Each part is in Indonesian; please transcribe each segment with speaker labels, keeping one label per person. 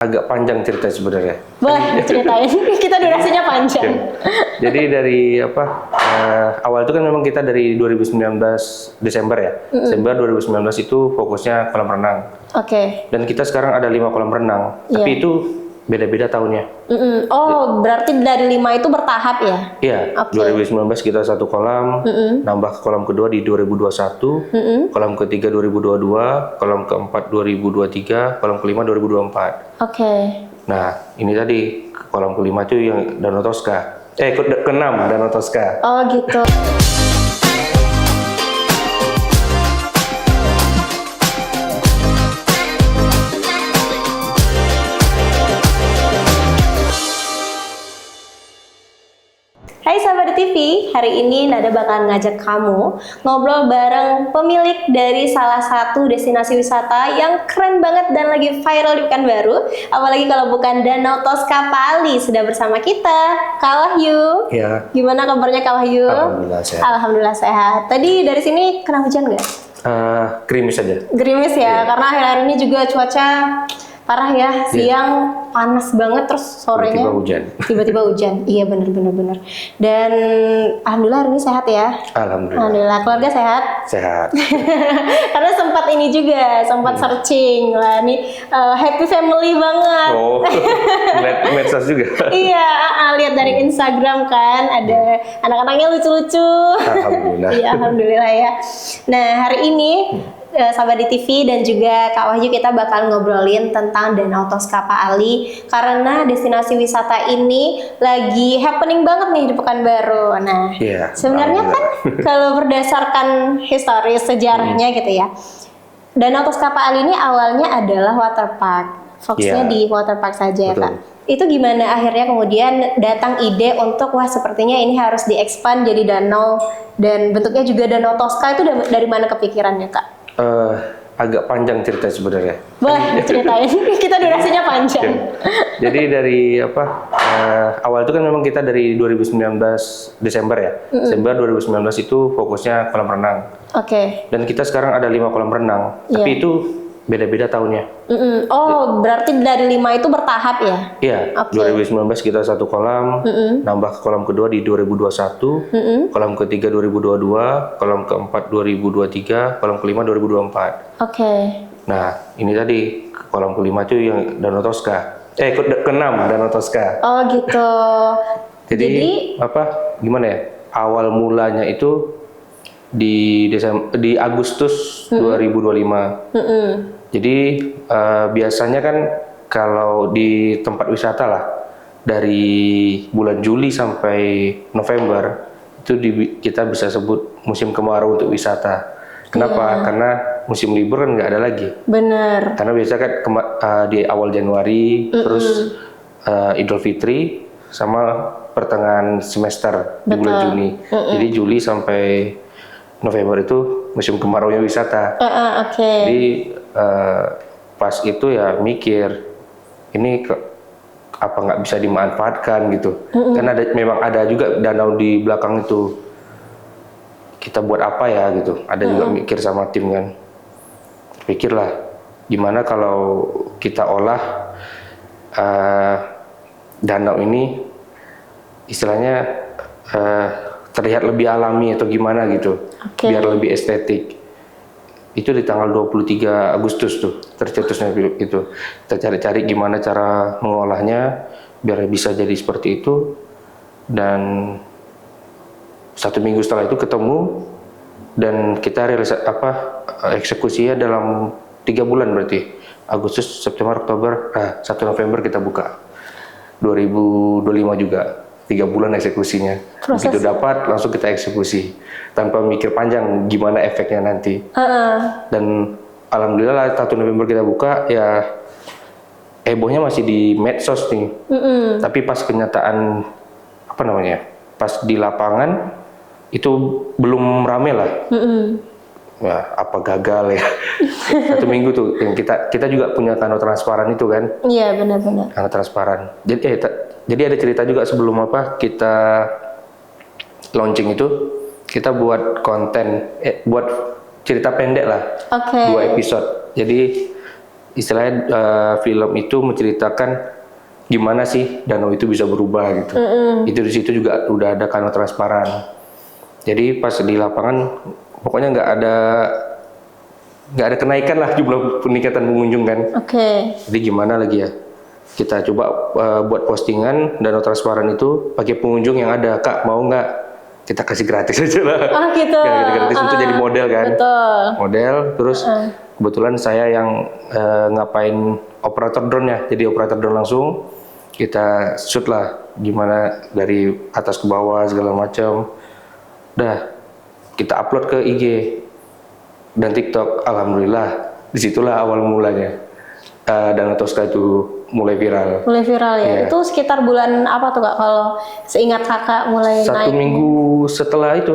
Speaker 1: Agak panjang cerita sebenarnya.
Speaker 2: Boleh diceritain, kita durasinya panjang.
Speaker 1: Jadi dari awal itu kan memang kita dari 2019 Desember ya. Desember 2019 itu fokusnya kolam renang.
Speaker 2: Oke.
Speaker 1: Dan kita sekarang ada 5 kolam renang. Tapi itu beda-beda tahunnya.
Speaker 2: Oh, berarti dari 5 itu bertahap ya?
Speaker 1: Iya,
Speaker 2: Oke.
Speaker 1: 2019 kita 1 kolam, nambah ke kolam kedua di 2021, kolam ketiga 2022, kolam keempat 2023, kolam kelima 2024.
Speaker 2: Oke.
Speaker 1: Nah, ini tadi kolam kelima itu yang Danau Toska. Keenam Danau Toska.
Speaker 2: Oh gitu. Hai sahabat TV, hari ini Nada bakalan ngajak kamu ngobrol bareng pemilik dari salah satu destinasi wisata yang keren banget dan lagi viral di Pekanbaru. Apalagi kalau bukan Danau Toska Pali. Sudah bersama kita, Kak Wahyu.
Speaker 1: Ya.
Speaker 2: Gimana kabarnya Kak Wahyu?
Speaker 1: Alhamdulillah sehat.
Speaker 2: Alhamdulillah sehat. Tadi dari sini kena hujan nggak?
Speaker 1: Gerimis aja.
Speaker 2: Gerimis ya, karena akhir-akhir ini juga cuaca parah ya, siang panas banget, terus sorenya
Speaker 1: Tiba-tiba hujan.
Speaker 2: Tiba-tiba hujan, iya bener. Dan alhamdulillah hari ini sehat ya.
Speaker 1: Alhamdulillah.
Speaker 2: Alhamdulillah, keluarga sehat.
Speaker 1: Sehat.
Speaker 2: Karena sempat ini juga, sempat searching lah nih, happy family banget.
Speaker 1: Oh, lihat medsos juga.
Speaker 2: Iya, lihat dari Instagram kan, ada anak-anaknya lucu-lucu.
Speaker 1: Alhamdulillah.
Speaker 2: Iya, alhamdulillah ya. Nah, hari ini sahabat di TV dan juga Kak Wahyu, kita bakal ngobrolin tentang Danau Toska Pali karena destinasi wisata ini lagi happening banget nih di Pekanbaru. Nah, sebenarnya kan kalau berdasarkan historis sejarahnya gitu ya, Danau Toska Pali ini awalnya adalah waterpark, fokusnya di waterpark saja ya Kak. Itu gimana akhirnya kemudian datang ide untuk wah sepertinya ini harus diekspand jadi danau dan bentuknya juga Danau Toska, itu dari mana kepikirannya Kak?
Speaker 1: Agak panjang cerita sebenarnya.
Speaker 2: Boleh diceritain, kita durasinya panjang.
Speaker 1: Jadi dari awal itu kan memang kita dari 2019 Desember ya. Desember 2019 itu fokusnya kolam renang.
Speaker 2: Oke.
Speaker 1: Dan kita sekarang ada 5 kolam renang. Tapi itu beda-beda tahunnya.
Speaker 2: Oh, berarti dari 5 itu bertahap ya?
Speaker 1: Iya, 2019 kita 1 kolam, nambah ke kolam kedua di 2021, kolam ketiga 2022, kolam keempat 2023, kolam kelima 2024.
Speaker 2: Oke.
Speaker 1: Nah, ini tadi kolam kelima itu yang Danau Toska. Keenam Danau Toska.
Speaker 2: Oh gitu.
Speaker 1: Jadi gimana ya? Awal mulanya itu di Agustus 2025. Jadi biasanya kan kalau di tempat wisata lah dari bulan Juli sampai November itu kita bisa sebut musim kemarau untuk wisata. Kenapa? Karena musim libur kan nggak ada lagi.
Speaker 2: Bener.
Speaker 1: Karena biasa kan di awal Januari, terus Idul Fitri sama pertengahan semester di bulan Juni. Jadi Juli sampai November itu musim kemaraunya wisata. Jadi pas itu ya mikir ini apa nggak bisa dimanfaatkan gitu. Karena memang ada juga danau di belakang itu. Kita buat apa ya gitu. Ada juga mikir sama tim kan. Pikirlah gimana kalau kita olah danau ini istilahnya terlihat lebih alami atau gimana gitu, biar lebih estetik. Itu di tanggal 23 Agustus tuh tercetusnya itu. Kita cari-cari gimana cara mengolahnya biar bisa jadi seperti itu. Dan 1 minggu setelah itu ketemu dan kita eksekusinya dalam 3 bulan berarti. Agustus, September, Oktober, 1 November kita buka. 2025 juga. 3 bulan eksekusinya. Begitu dapat langsung kita eksekusi tanpa mikir panjang gimana efeknya nanti. Dan alhamdulillah 1 November kita buka ya, hebohnya masih di medsos nih. Tapi pas kenyataan pas di lapangan itu belum rame lah. Ya, apa gagal ya. 1 minggu tuh yang kita juga punya kanal transparan itu kan.
Speaker 2: Iya benar-benar.
Speaker 1: Kanal transparan. Jadi ada cerita juga sebelum kita launching itu, kita buat konten, buat cerita pendek lah, 2 episode. Jadi istilahnya film itu menceritakan gimana sih danau itu bisa berubah gitu. Itu di situ juga udah ada kanal transparan. Jadi pas di lapangan pokoknya nggak ada kenaikan lah jumlah peningkatan pengunjung kan. Jadi gimana lagi ya? Kita coba buat postingan danau transparan itu pakai pengunjung yang ada. Kak mau nggak? Kita kasih gratis aja lah.
Speaker 2: Oh gitu.
Speaker 1: Gratis untuk jadi model kan.
Speaker 2: Betul.
Speaker 1: Model terus kebetulan saya yang ngapain operator drone-nya. Jadi operator drone langsung kita shoot lah gimana dari atas ke bawah segala macam. Dah kita upload ke IG dan TikTok. Alhamdulillah disitulah awal mulanya Danau Toska itu mulai viral.
Speaker 2: Mulai viral ya. Itu sekitar bulan apa tuh Kak kalau seingat Kakak mulai naik?
Speaker 1: 1 minggu setelah itu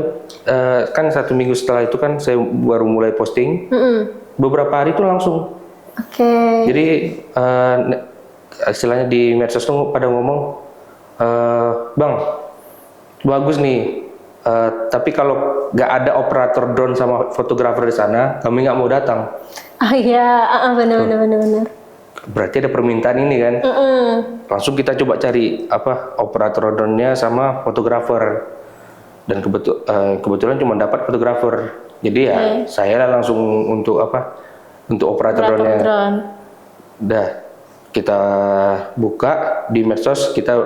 Speaker 1: kan 1 minggu setelah itu kan saya baru mulai posting. Beberapa hari itu langsung. Jadi istilahnya di medsos tuh pada ngomong, Bang bagus nih. Tapi kalau nggak ada operator drone sama fotografer di sana, kami nggak mau datang.
Speaker 2: Iya, benar.
Speaker 1: Berarti ada permintaan ini kan. Langsung kita coba cari operator drone-nya sama fotografer. Dan kebetulan cuma dapat fotografer. Jadi ya saya lah langsung untuk operator drone-nya. Udah kita buka di medsos, kita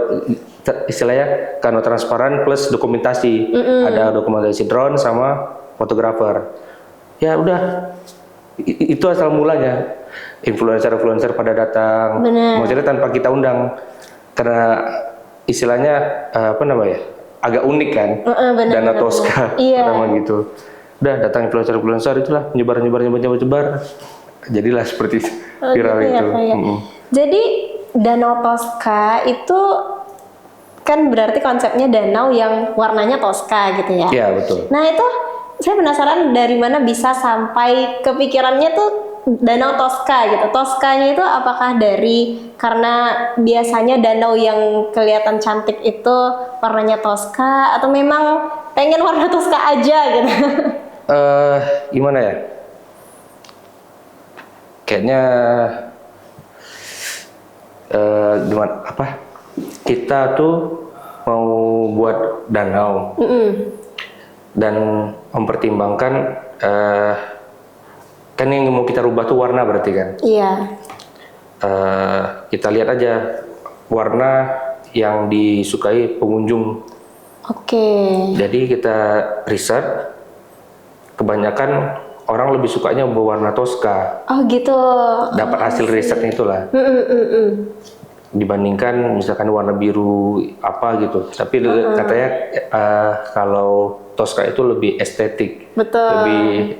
Speaker 1: istilahnya kanal transparan plus dokumentasi. Ada dokumentasi drone sama fotografer. Ya udah, itu asal mulanya. Influencer pada datang, maksudnya tanpa kita undang, karena istilahnya agak unik kan, Danau Toska, nama gitu. Udah datang influencer itulah nyebar, jadilah seperti viral itu.
Speaker 2: Jadi Danau Toska itu kan berarti konsepnya danau yang warnanya Toska gitu ya?
Speaker 1: Iya betul.
Speaker 2: Nah itu saya penasaran dari mana bisa sampai kepikirannya tuh Danau Toska gitu. Toskanya itu apakah karena biasanya danau yang kelihatan cantik itu warnanya Toska atau memang pengen warna Toska aja gitu?
Speaker 1: Gimana ya? Kayaknya kita tuh mau buat danau dan mempertimbangkan kan yang mau kita rubah tuh warna berarti kan? Iya. Kita lihat aja warna yang disukai pengunjung. Jadi kita riset, kebanyakan orang lebih sukanya berwarna Toska.
Speaker 2: Oh gitu.
Speaker 1: Dapat hasil risetnya itulah. Dibandingkan misalkan warna biru apa gitu. Tapi katanya kalau Toska itu lebih estetik.
Speaker 2: Betul.
Speaker 1: Lebih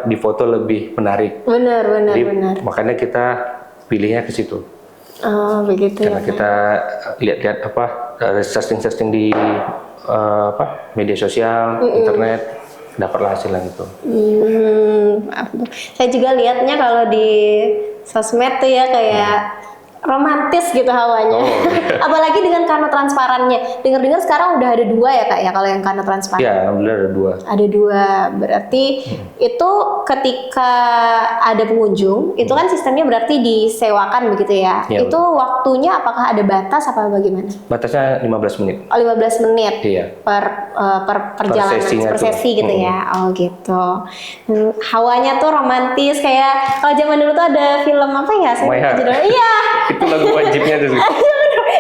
Speaker 1: di foto lebih menarik.
Speaker 2: Benar.
Speaker 1: Makanya kita pilihnya ke situ.
Speaker 2: Oh begitu.
Speaker 1: Karena kita lihat-lihat searching di media sosial, internet, dapatlah hasil yang itu.
Speaker 2: Saya juga lihatnya kalau di sosmed tuh ya kayak romantis gitu hawanya. Apalagi dengan kano transparannya. Dengar-dengar sekarang udah ada 2 ya Kak ya kalau yang kano transparan.
Speaker 1: Iya, alhamdulillah ada 2.
Speaker 2: Ada 2. Berarti itu ketika ada pengunjung, itu kan sistemnya berarti disewakan begitu ya.
Speaker 1: Iya,
Speaker 2: itu waktunya apakah ada batas apa bagaimana?
Speaker 1: Batasnya 15 menit.
Speaker 2: Oh, 15 menit.
Speaker 1: Iya.
Speaker 2: Per perjalanan per sesi gitu ya. Oh gitu. Hawanya tuh romantis kayak kalau zaman dulu tuh ada film apa ya? Judulnya iya.
Speaker 1: Itu lagu wajibnya tuh.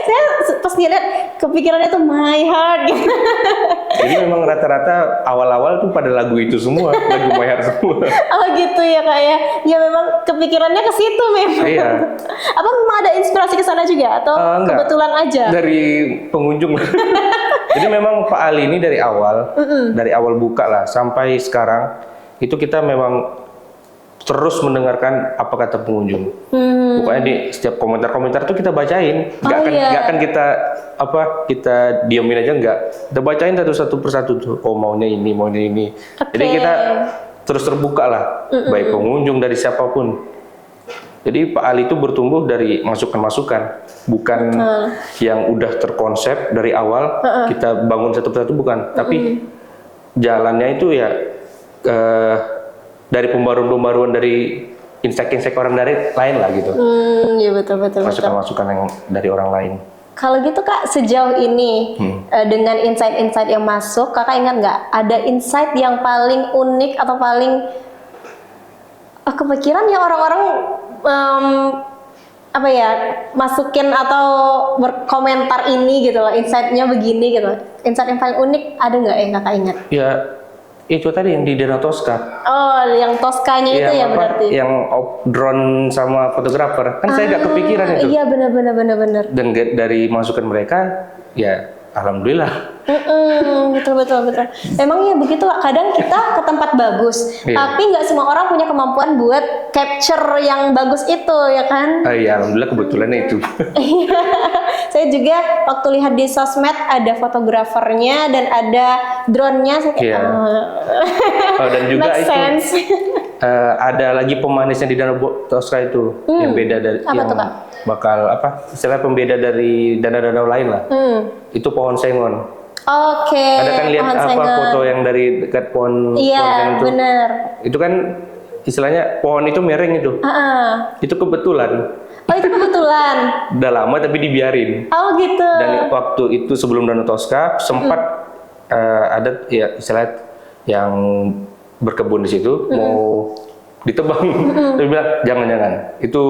Speaker 2: Saya pas lihat kepikirannya tuh My Heart gitu.
Speaker 1: Jadi memang rata-rata awal-awal tuh pada lagu itu semua, lagu My Heart semua.
Speaker 2: Oh gitu ya Kak ya. Ya memang kepikirannya ke situ memang.
Speaker 1: Iya.
Speaker 2: Apa memang ada inspirasi ke sana juga atau kebetulan aja?
Speaker 1: Dari pengunjung. Jadi memang Pak Ali ini dari awal buka lah sampai sekarang itu kita memang terus mendengarkan apa kata pengunjung. Pokoknya di setiap komentar-komentar tuh kita bacain. Nggak akan kita diamin aja, nggak. Kita bacain satu persatu tuh. Oh maunya ini. Jadi kita terus terbuka lah, baik pengunjung dari siapapun. Jadi Pak Ali itu bertumbuh dari masukan-masukan, bukan yang udah terkonsep dari awal kita bangun satu persatu, bukan. Tapi jalannya itu ya dari pembaruan-pembaruan dari insight orang dari lain lah gitu.
Speaker 2: Iya betul.
Speaker 1: Masukan-masukan yang dari orang lain.
Speaker 2: Kalau gitu Kak, sejauh ini dengan insight-insight yang masuk, Kakak ingat nggak ada insight yang paling unik atau paling kepikiran yang orang-orang masukin atau berkomentar ini gitu loh, insight-nya begini gitu. Insight yang paling unik ada nggak yang Kakak ingat?
Speaker 1: Ya itu tadi yang di Danau Toska.
Speaker 2: Oh, yang Toskanya itu ya berarti.
Speaker 1: Yang drone sama fotografer. Kan saya nggak kepikiran itu.
Speaker 2: Iya benar.
Speaker 1: Dan dari masukan mereka, ya alhamdulillah.
Speaker 2: Betul. Emang ya begitu, kadang kita ke tempat bagus, tapi nggak semua orang punya kemampuan buat capture yang bagus itu, ya kan?
Speaker 1: Iya, alhamdulillah kebetulan itu.
Speaker 2: Saya juga waktu lihat di sosmed ada fotografernya dan ada drone-nya.
Speaker 1: Dan juga
Speaker 2: Make
Speaker 1: itu
Speaker 2: sense.
Speaker 1: ada lagi pemanisnya di Danau Toska itu yang beda dari
Speaker 2: Apa tuh, Kak?
Speaker 1: bakal istilah pembeda dari danau-danau lain lah. Itu pohon sengon.
Speaker 2: Oke.
Speaker 1: Ada kan lihat foto yang dari dekat pohon sengon itu?
Speaker 2: Benar.
Speaker 1: Itu kan istilahnya pohon itu miring itu. Itu kebetulan.
Speaker 2: Oh, itu kebetulan.
Speaker 1: Udah lama tapi dibiarin.
Speaker 2: Oh gitu.
Speaker 1: Dan waktu itu sebelum Danau Toska sempat ada ya istilah yang berkebun di situ mau ditebang. Dia bilang jangan itu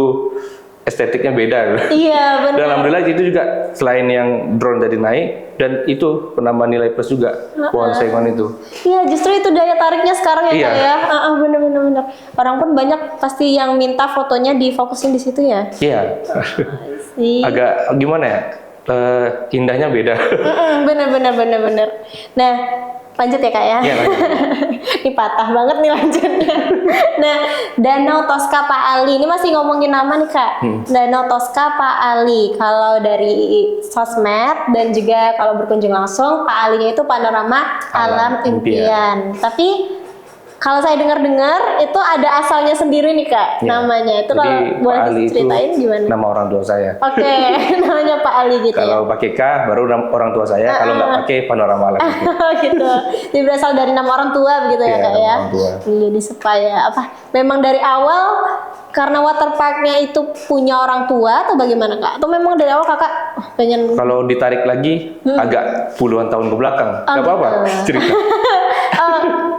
Speaker 1: estetiknya beda.
Speaker 2: Iya benar.
Speaker 1: Dan alhamdulillah itu juga selain yang drone tadi naik dan itu penambah nilai plus juga pohon sengon itu.
Speaker 2: Iya justru itu daya tariknya sekarang ya Kak ya. Benar. Orang pun banyak pasti yang minta fotonya difokusin di situ ya.
Speaker 1: Iya. Agak gimana ya? Indahnya beda.
Speaker 2: Benar. Nah, lanjut ya Kak ya.
Speaker 1: Iya, lanjut.
Speaker 2: Ini patah banget nih lanjutnya. Nah, Danau Toska Pak Ali ini masih ngomongin nama nih Kak. Danau Toska Pak Ali. Kalau dari sosmed dan juga kalau berkunjung langsung, Pak Alinya itu panorama alam impian. Tapi kalau saya dengar-dengar itu ada asalnya sendiri nih Kak, namanya. Itu
Speaker 1: jadi,
Speaker 2: kalau boleh diceritain gimana?
Speaker 1: Nama orang tua saya.
Speaker 2: Oke, namanya Pak Ali gitu.
Speaker 1: Kalau pakai K baru orang tua saya, kalau nggak pakai panorama alam.
Speaker 2: Gitu. Jadi berasal dari nama orang tua begitu ya Kak ya. Jadi supaya memang dari awal karena waterparknya itu punya orang tua atau bagaimana Kak? Atau memang dari awal Kakak pengen?
Speaker 1: Kalau ditarik lagi agak puluhan tahun ke belakang, nggak apa-apa cerita.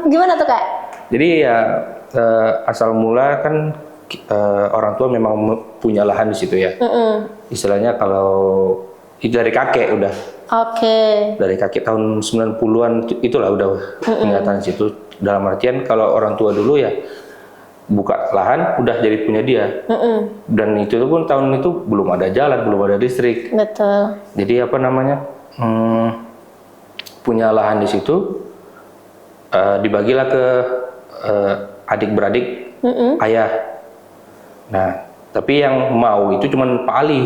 Speaker 2: Gimana tuh Kak?
Speaker 1: Jadi ya asal mula kan orang tua memang punya lahan di situ ya. Istilahnya kalau itu dari kakek udah.
Speaker 2: Oke.
Speaker 1: Dari kakek tahun 90-an itulah udah penglihatan di situ. Dalam artian kalau orang tua dulu ya buka lahan udah jadi punya dia. Dan itu pun tahun itu belum ada jalan, belum ada listrik.
Speaker 2: Betul.
Speaker 1: Jadi punya lahan di situ dibagilah ke adik-beradik ayah. Nah, tapi yang mau itu cuman Pak Ali.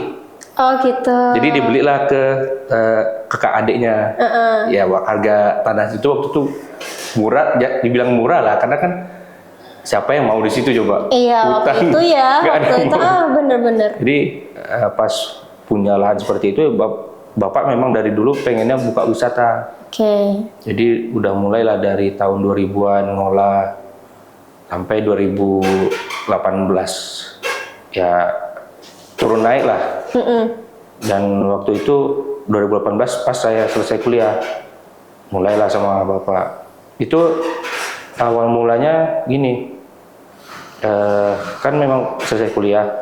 Speaker 2: Oh gitu.
Speaker 1: Jadi dibelilah ke kakak adiknya. Ya harga tanah itu waktu itu murah, dibilang murah lah karena kan siapa yang mau di situ coba?
Speaker 2: Iya, waktu itu ya. Waktu itu bener-bener.
Speaker 1: Jadi pas punya lahan seperti itu, bapak memang dari dulu pengennya buka wisata. Jadi udah mulailah dari tahun 2000-an ngolah sampai 2018 ya turun naik lah. Dan waktu itu 2018 pas saya selesai kuliah mulailah sama bapak. Itu awal mulanya gini, kan memang selesai kuliah,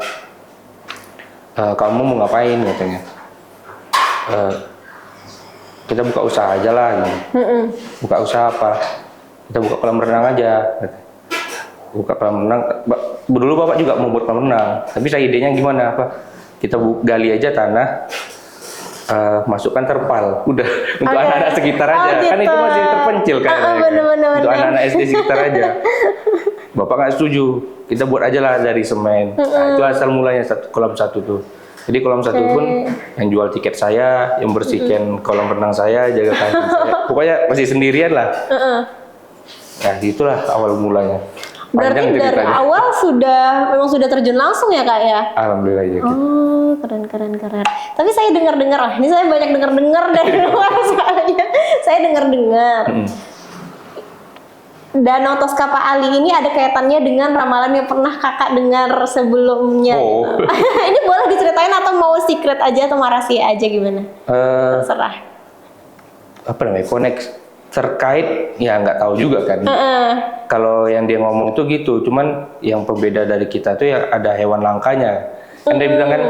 Speaker 1: kamu mau ngapain katanya? Kita buka usaha aja lah gitu. Buka usaha apa? Kita buka kolam renang aja. Buka kolam renang. Dulu bapak juga mau buat kolam renang, tapi saya idenya gimana? Kita gali aja tanah, masukkan terpal, udah untuk anak-anak sekitar aja. Gitu. Kan itu masih terpencil kan? Untuk anak-anak SD sekitar aja. Bapak nggak setuju. Kita buat aja lah dari semen. Nah, itu asal mulanya kolam satu tuh. Jadi kolam satu pun yang jual tiket saya, yang bersihkan kolam renang saya, jaga kaki saya. Pokoknya masih sendirian lah. Nah, itulah awal mulanya.
Speaker 2: Berarti dari awal memang sudah terjun langsung ya Kak ya?
Speaker 1: Alhamdulillah ya.
Speaker 2: Oh, keren. Tapi saya dengar-dengar lah, ini saya banyak dengar-dengar dari luar soalnya. Saya dengar-dengar. Danau Toska Pak Ali ini ada kaitannya dengan ramalan yang pernah kakak dengar sebelumnya.
Speaker 1: Oh.
Speaker 2: Ini boleh diceritain atau mau secret aja atau rahasia aja gimana? Terserah.
Speaker 1: Apa namanya, koneksi terkait ya nggak tahu juga kan. Kalau yang dia ngomong itu gitu, cuman yang pembeda dari kita tuh ya ada hewan langkanya. Kan dia bilang kan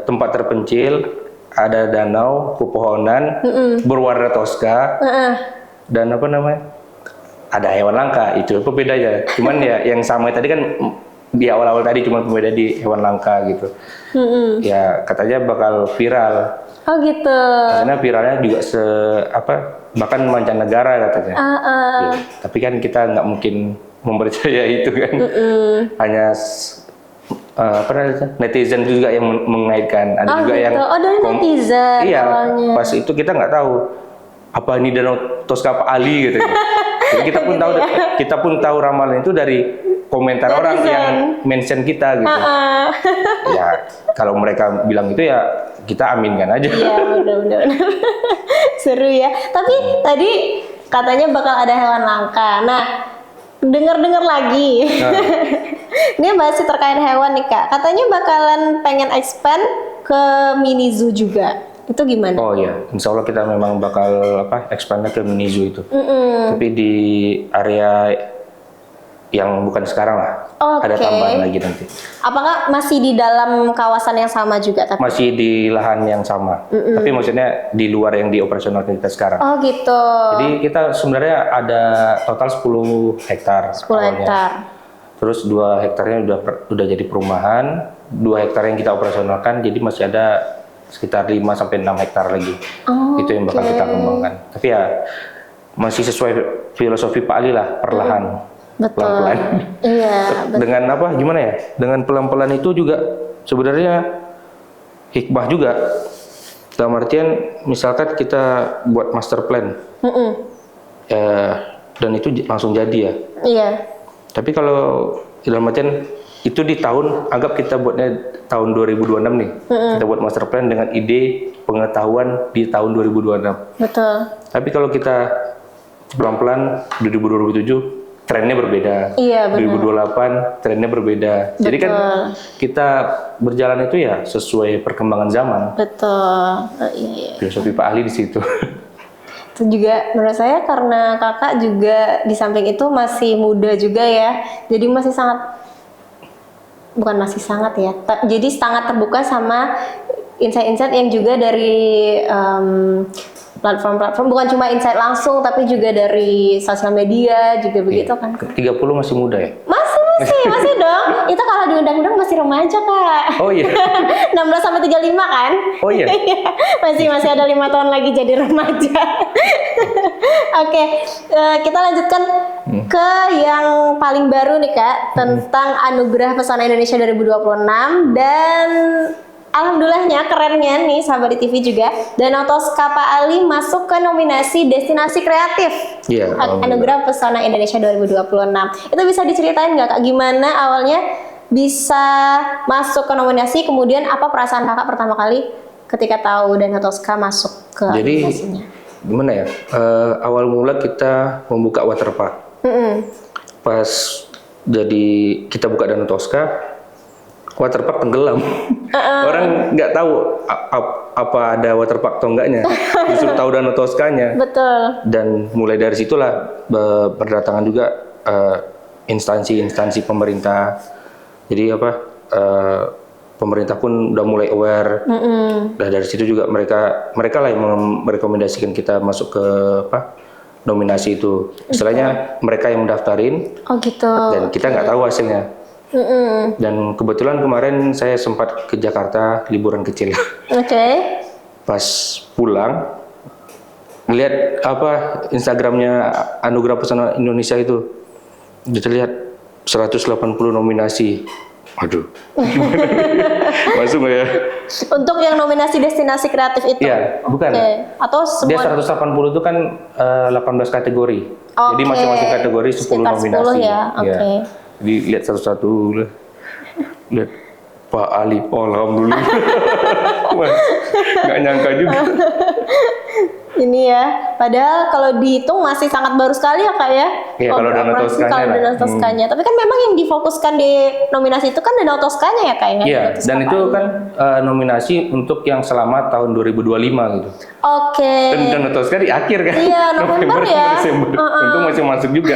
Speaker 1: tempat terpencil, ada danau, pepohonan, berwarna toska, dan apa namanya, ada hewan langka. Itu pembedanya. Cuman ya yang sama tadi kan di awal-awal tadi cuma pembeda di hewan langka gitu. Ya katanya bakal viral.
Speaker 2: Oh gitu.
Speaker 1: Karena viralnya juga bahkan mancanegara katanya. Ya, tapi kan kita nggak mungkin mempercaya itu kan. Hanya netizen juga yang mengaitkan. Ada juga
Speaker 2: gitu.
Speaker 1: yang
Speaker 2: Dari netizen.
Speaker 1: Iya.
Speaker 2: Awalnya.
Speaker 1: Pas itu kita nggak tahu apa ini Danau Toska Pak Ali gitu. Jadi kita pun tahu ramalan itu dari komentar
Speaker 2: netizen.
Speaker 1: Orang yang mention kita gitu. Ya kalau mereka bilang itu ya kita aminkan aja.
Speaker 2: Iya benar-benar. Seru ya. Tapi tadi katanya bakal ada hewan langka. Nah, dengar-dengar lagi. Ini masih terkait hewan nih Kak. Katanya bakalan pengen expand ke mini zoo juga. Itu gimana?
Speaker 1: Oh iya, insya Allah kita memang bakal expand ke mini zoo itu. Tapi di area yang bukan sekarang lah. Ada tambahan lagi nanti.
Speaker 2: Apakah masih di dalam kawasan yang sama juga? Tapi?
Speaker 1: Masih di lahan yang sama. Tapi maksudnya di luar yang dioperasionalkan kita sekarang.
Speaker 2: Oh gitu.
Speaker 1: Jadi kita sebenarnya ada total 10 hektar.
Speaker 2: 10 hektar.
Speaker 1: Terus 2 hektarnya udah jadi perumahan, 2 hektar yang kita operasionalkan, jadi masih ada sekitar 5 sampai 6 hektar lagi. Itu yang bakal kita kembangkan. Tapi ya masih sesuai filosofi Pak Ali lah, perlahan.
Speaker 2: Betul.
Speaker 1: Pelan-pelan.
Speaker 2: Iya.
Speaker 1: Dengan gimana ya? Dengan pelan-pelan itu juga sebenarnya hikmah juga. Dalam artian misalkan kita buat master plan. Dan itu langsung jadi ya.
Speaker 2: Iya.
Speaker 1: Tapi kalau dalam artian itu di anggap kita buatnya tahun 2026 nih. Kita buat master plan dengan ide pengetahuan di tahun 2026.
Speaker 2: Betul.
Speaker 1: Tapi kalau kita pelan-pelan 2027 trennya berbeda.
Speaker 2: Iya, benar.
Speaker 1: 2028 trennya berbeda.
Speaker 2: Betul.
Speaker 1: Jadi kan kita berjalan itu ya sesuai perkembangan zaman.
Speaker 2: Betul. Iya.
Speaker 1: Filosofi Pak Ali di situ.
Speaker 2: Itu juga menurut saya karena kakak juga di samping itu masih muda juga ya. Jadi masih jadi sangat terbuka sama insight-insight yang juga dari platform-platform, bukan cuma insight langsung tapi juga dari sosial media juga begitu kan.
Speaker 1: 30 masih muda ya?
Speaker 2: Masih dong. Itu kalau diundang-undang masih remaja Kak.
Speaker 1: Oh iya.
Speaker 2: 16 sampai 35 kan?
Speaker 1: Oh iya.
Speaker 2: masih ada 5 tahun lagi jadi remaja. Oke, kita lanjutkan ke yang paling baru nih Kak, tentang Anugerah Pesona Indonesia 2026 dan alhamdulillahnya kerennya nih sahabat di TV juga, Danau Toska Pak Ali masuk ke nominasi Destinasi Kreatif.
Speaker 1: Iya.
Speaker 2: Anugerah Pesona Indonesia 2026. Itu bisa diceritain nggak Kak, gimana awalnya bisa masuk ke nominasi, kemudian apa perasaan kakak pertama kali ketika tahu Danau Toska masuk ke nominasinya?
Speaker 1: Jadi gimana ya? Awal mula kita membuka waterpark. Pas jadi kita buka Danau Toska, waterpark tenggelam. Orang nggak tahu apa ada waterpark atau enggaknya. Justru tahu Danau Toskanya.
Speaker 2: Betul.
Speaker 1: Dan mulai dari situlah berdatangan juga instansi-instansi pemerintah. Jadi pemerintah pun udah mulai aware. Dan dari situ juga mereka lah yang merekomendasikan kita masuk ke nominasi itu. Istilahnya mereka yang mendaftarin.
Speaker 2: Oh gitu.
Speaker 1: Dan kita nggak tahu hasilnya. Dan kebetulan kemarin saya sempat ke Jakarta liburan kecil.
Speaker 2: Oke.
Speaker 1: Pas pulang melihat Instagramnya Anugerah Pesona Indonesia itu, dilihat 180 nominasi. Waduh, masuk nggak ya?
Speaker 2: Untuk yang nominasi Destinasi Kreatif itu?
Speaker 1: Iya, bukan.
Speaker 2: Atau semua?
Speaker 1: Dia 180 itu kan 18 kategori. Jadi masing-masing kategori 10
Speaker 2: sekitar
Speaker 1: nominasi.
Speaker 2: 10 ya, oke.
Speaker 1: Jadi lihat satu-satu, lihat Pak Ali, alhamdulillah. Nggak nyangka juga.
Speaker 2: Ini ya, padahal kalau dihitung masih sangat baru sekali ya kak ya.
Speaker 1: Iya, kalau Danau Toskanya
Speaker 2: kalau
Speaker 1: lah.
Speaker 2: Danau Toskanya. Tapi kan memang yang difokuskan di nominasi itu kan Danau Toskanya ya kak ya.
Speaker 1: Iya,
Speaker 2: Danau
Speaker 1: dan
Speaker 2: Toskanya.
Speaker 1: itu kan nominasi untuk yang selama tahun 2025 gitu.
Speaker 2: Oke.
Speaker 1: Dan Danau Toska di akhir kan?
Speaker 2: Iya, November ya.
Speaker 1: Desember. Itu masih masuk juga.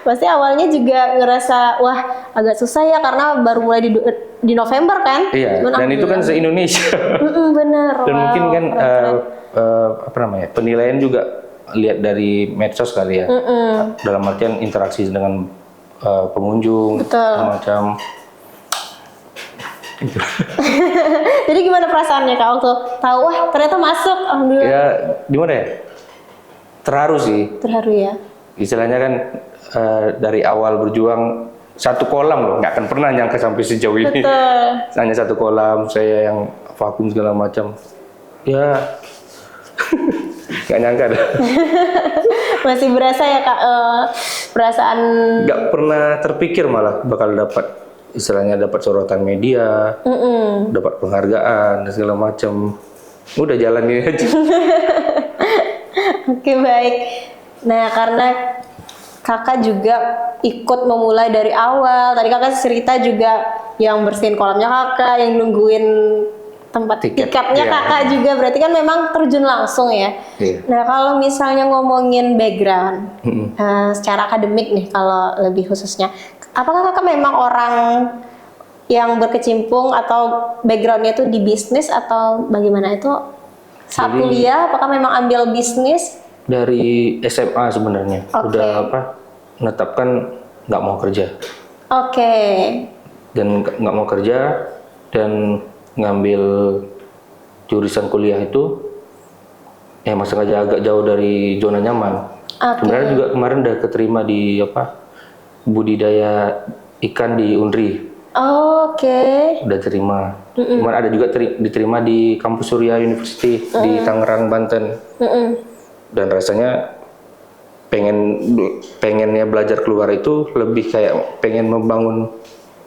Speaker 2: Pasti awalnya juga ngerasa wah agak susah ya karena baru mulai di November kan.
Speaker 1: Iya,
Speaker 2: Cuman
Speaker 1: dan itu kan se-Indonesia.
Speaker 2: bener.
Speaker 1: Dan
Speaker 2: wow,
Speaker 1: mungkin kan
Speaker 2: keren.
Speaker 1: apa namanya, penilaian juga lihat dari medsos kali ya. Dalam artian interaksi dengan pengunjung,
Speaker 2: Betul.
Speaker 1: macam.
Speaker 2: Jadi gimana perasaannya kak waktu tahu wah ternyata masuk, alhamdulillah.
Speaker 1: Ya, gimana ya? Terharu sih.
Speaker 2: Terharu ya.
Speaker 1: Istilahnya kan dari awal berjuang satu kolam loh, nggak akan pernah nyangka sampai sejauh ini.
Speaker 2: Betul.
Speaker 1: Hanya satu kolam, saya yang vakum segala macam. Ya, nggak nyangka dah.
Speaker 2: Masih berasa ya kak perasaan.
Speaker 1: Nggak pernah terpikir malah bakal dapat, istilahnya dapat sorotan media, dapat penghargaan dan segala macam. Udah jalanin aja.
Speaker 2: Oke baik. Nah karena kakak juga ikut memulai dari awal. Tadi kakak cerita juga yang bersihin kolamnya kakak, yang nungguin tempat tiketnya
Speaker 1: iya.
Speaker 2: kakak juga. Berarti kan memang terjun langsung ya.
Speaker 1: Iya.
Speaker 2: Nah kalau misalnya ngomongin background, secara akademik nih kalau lebih khususnya, apakah kakak memang orang yang berkecimpung atau backgroundnya itu di bisnis atau bagaimana itu? Saat
Speaker 1: Jadi-
Speaker 2: kuliah apakah memang ambil bisnis?
Speaker 1: Dari SMA sebenarnya
Speaker 2: Oke.
Speaker 1: udah menetapkan nggak mau kerja
Speaker 2: Oke.
Speaker 1: dan nggak mau kerja dan ngambil jurusan kuliah itu emang sengaja agak jauh dari zona nyaman.
Speaker 2: Oke.
Speaker 1: Sebenarnya juga kemarin udah keterima di budidaya ikan di Unri,
Speaker 2: Oke.
Speaker 1: udah terima. Cuman ada juga diterima di kampus Surya University di Tangerang, Banten. Dan rasanya pengennya belajar keluar itu lebih kayak pengen membangun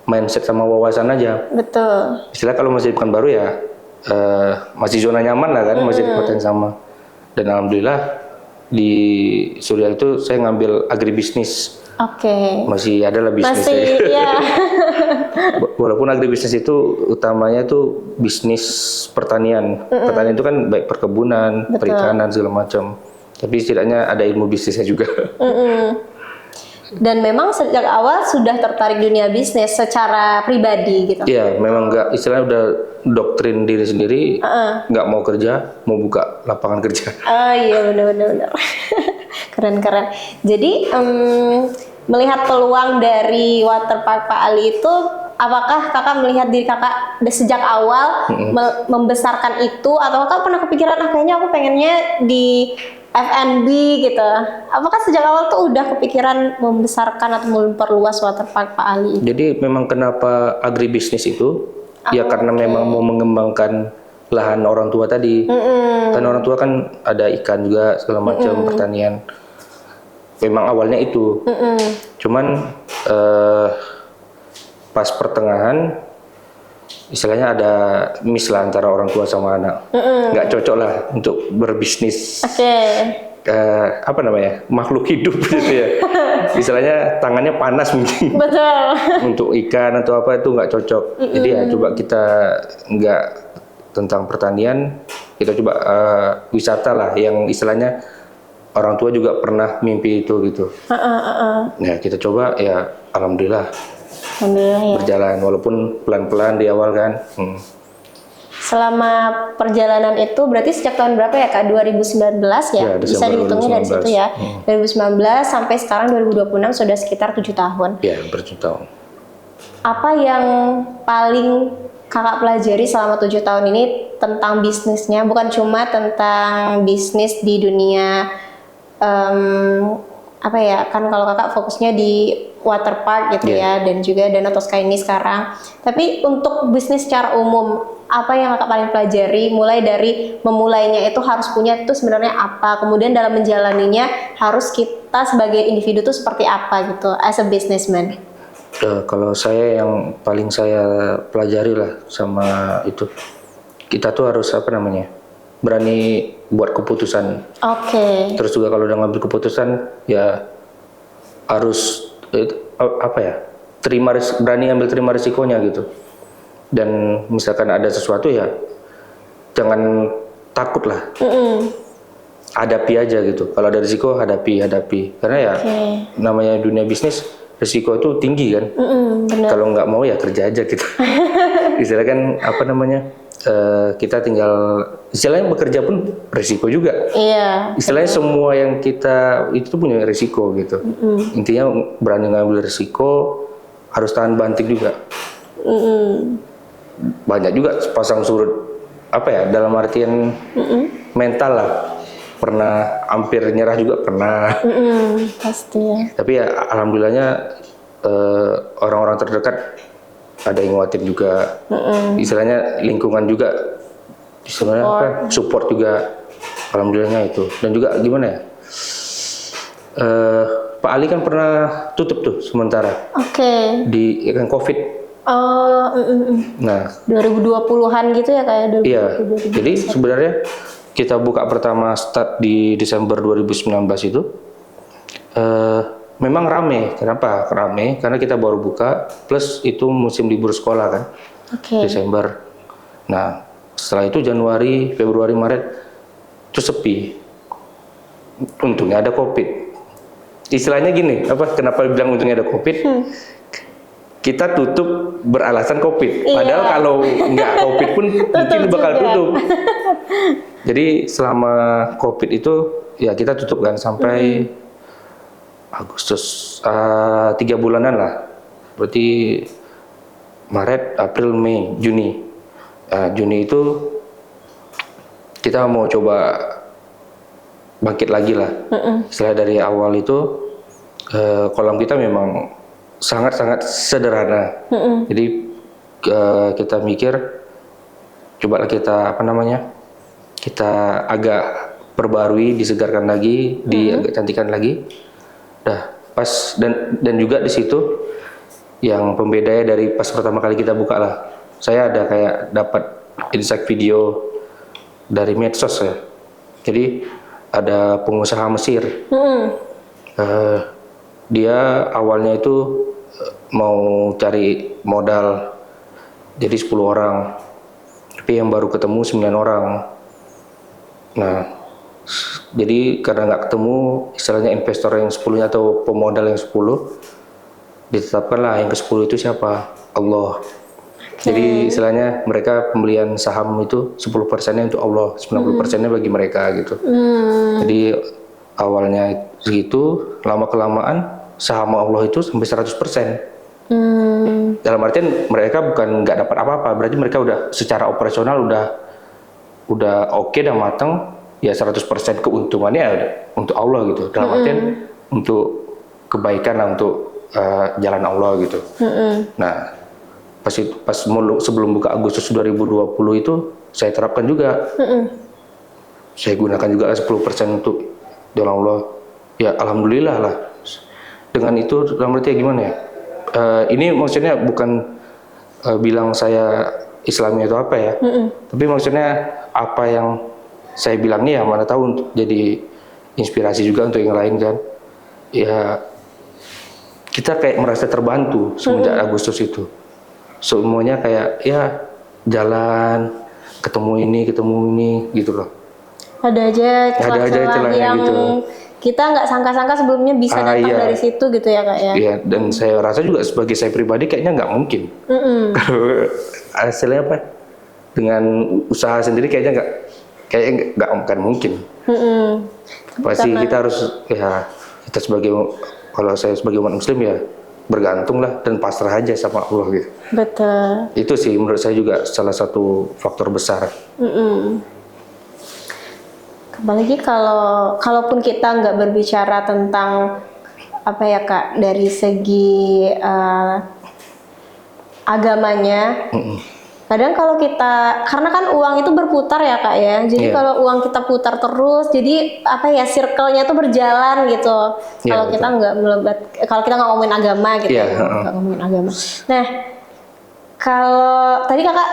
Speaker 1: mindset sama wawasan aja.
Speaker 2: Betul.
Speaker 1: Istilah kalau masih di Pekanbaru ya masih zona nyaman lah kan, masih di kota yang sama. Dan alhamdulillah di Surya itu saya ngambil agribisnis.
Speaker 2: Oke.
Speaker 1: Masih ada lah bisnis.
Speaker 2: Masih ya.
Speaker 1: Walaupun agribisnis itu utamanya tuh bisnis pertanian. Pertanian itu kan baik perkebunan, perikanan segala macam. Tapi setidaknya ada ilmu bisnisnya juga.
Speaker 2: Dan memang sejak awal sudah tertarik dunia bisnis secara pribadi gitu.
Speaker 1: Iya, memang nggak, istilahnya udah doktrin diri sendiri, nggak mau kerja, mau buka lapangan kerja.
Speaker 2: Oh iya benar. Keren. Jadi melihat peluang dari Waterpark Pak Ali itu, apakah kakak melihat diri kakak sejak awal membesarkan itu, atau kakak pernah kepikiran kayaknya aku pengennya di F&B gitu? Apakah sejak awal tuh udah kepikiran membesarkan atau memperluas Waterpark Pak Ali?
Speaker 1: Jadi memang kenapa agribisnis itu? Ya karena memang mau mengembangkan lahan orang tua tadi. Kan orang tua kan ada ikan juga segala macam pertanian. Memang awalnya itu. Cuman pas pertengahan istilahnya ada miss lah antara orang tua sama anak. Nggak cocok lah untuk berbisnis.
Speaker 2: Oke.
Speaker 1: Apa namanya, makhluk hidup gitu ya. Istilahnya tangannya panas mungkin.
Speaker 2: Betul.
Speaker 1: Untuk ikan atau apa itu nggak cocok. Jadi ya coba kita nggak tentang pertanian, kita coba wisata lah yang istilahnya orang tua juga pernah mimpi itu gitu. Nah kita coba ya alhamdulillah
Speaker 2: Alhamdulillah ya.
Speaker 1: berjalan walaupun pelan-pelan di awal kan.
Speaker 2: Selama perjalanan itu berarti sejak tahun berapa ya Kak? 2019 ya?
Speaker 1: Ya,
Speaker 2: Bisa
Speaker 1: Desember
Speaker 2: dihitungnya dari
Speaker 1: 2019.
Speaker 2: situ ya. 2019 sampai sekarang 2026 sudah sekitar 7 tahun.
Speaker 1: Ya berjuta.
Speaker 2: Apa yang paling Kakak pelajari selama 7 tahun ini tentang bisnisnya? Bukan cuma tentang bisnis di dunia apa ya, kan kalau kakak fokusnya di waterpark gitu ya, dan juga Danau Toska ini sekarang. Tapi untuk bisnis secara umum, apa yang kakak paling pelajari? Mulai dari memulainya itu harus punya itu sebenarnya apa, kemudian dalam menjalaninya harus kita sebagai individu itu seperti apa gitu, as a businessman.
Speaker 1: Kalau saya yang paling saya pelajari lah sama itu, kita tuh harus apa namanya, berani buat keputusan.
Speaker 2: Oke.
Speaker 1: Terus juga kalau udah ngambil keputusan ya harus apa ya, berani terima risikonya gitu. Dan misalkan ada sesuatu ya jangan takut lah. Hadapi aja gitu. Kalau ada risiko hadapi. Karena ya namanya dunia bisnis risiko itu tinggi kan. Kalau nggak mau ya kerja aja gitu. Istilahnya kan apa namanya, kita tinggal istilahnya bekerja pun risiko juga.
Speaker 2: Iya.
Speaker 1: Istilahnya semua yang kita itu punya risiko gitu. Intinya berani ngambil risiko, harus tahan banting juga. Banyak juga pasang surut apa ya, dalam artian mental lah. Pernah hampir nyerah juga pernah.
Speaker 2: Pasti ya.
Speaker 1: Tapi ya alhamdulillahnya orang-orang terdekat ada yang nguatin juga. Istilahnya lingkungan juga sebenarnya support juga, alhamdulillahnya itu. Dan juga gimana ya, Pak Ali kan pernah tutup tuh sementara. Di kan COVID. Nah
Speaker 2: 2020-an gitu ya kayak 2020.
Speaker 1: Iya. Jadi sebenarnya kita buka pertama start di Desember 2019 itu memang rame. Kenapa rame? Karena kita baru buka, plus itu musim libur sekolah kan, Desember. Nah setelah itu Januari, Februari, Maret itu sepi. Untungnya ada COVID. Istilahnya gini, kenapa bilang untungnya ada COVID? Kita tutup beralasan COVID. Padahal kalau nggak COVID pun mungkin bakal tutup. Jadi selama COVID itu ya kita tutup kan sampai Agustus, 3 bulanan lah. Berarti Maret, April, Mei, Juni. Juni itu kita mau coba bangkit lagi lah. Setelah dari awal itu kolam kita memang sangat-sangat sederhana. Jadi kita mikir coba kita kita agak perbarui, disegarkan lagi, agak cantikan lagi. Pas dan juga di situ yang pembedanya dari pas pertama kali kita buka lah. Saya ada kayak dapat insight video dari medsos ya. Jadi ada pengusaha Mesir. Dia awalnya itu mau cari modal jadi 10 orang, tapi yang baru ketemu 9 orang. Nah jadi karena nggak ketemu istilahnya investor yang 10-nya atau pemodal yang 10, ditetapkanlah yang ke-10 itu siapa? Allah. Jadi istilahnya mereka pembelian saham itu 10%-nya untuk Allah, 90%-nya bagi mereka gitu. Jadi awalnya segitu, lama-kelamaan saham Allah itu sampai 100%. Dalam artian mereka bukan nggak dapat apa-apa, berarti mereka udah secara operasional udah oke, udah matang, ya 100% keuntungannya untuk Allah gitu. Dalam artian untuk kebaikan lah, untuk jalan Allah gitu. Nah sebelum buka Agustus 2020 itu saya terapkan juga. Saya gunakan juga 10% untuk jalan Allah. Ya alhamdulillah lah. Dengan itu dalam artinya gimana ya? Ini maksudnya bukan bilang saya Islami atau apa ya, tapi maksudnya apa yang saya bilang nih ya mana tahu untuk jadi inspirasi juga untuk yang lain kan. Ya kita kayak merasa terbantu semenjak Agustus itu. Semuanya kayak ya jalan, ketemu ini gitu loh.
Speaker 2: Ada aja celah-celah yang
Speaker 1: gitu.
Speaker 2: Kita nggak sangka-sangka sebelumnya bisa datang dari situ gitu ya Kak ya. Iya,
Speaker 1: dan saya rasa juga sebagai saya pribadi kayaknya nggak mungkin. Kalau hasilnya apa? Dengan usaha sendiri kayaknya nggak akan mungkin. Pasti kita harus ya, kalau saya sebagai umat muslim ya bergantung lah dan pasrah aja sama Allah gitu.
Speaker 2: Betul.
Speaker 1: Itu sih menurut saya juga salah satu faktor besar.
Speaker 2: Apalagi kalaupun kita nggak berbicara tentang apa ya Kak, dari segi agamanya, kadang kalau kita, karena kan uang itu berputar ya Kak ya, jadi kalau uang kita putar terus, jadi apa ya, circle-nya tuh berjalan gitu. Kalau kita kalau kita nggak ngomongin agama gitu, nggak ngomongin agama. Nah, kalau tadi Kakak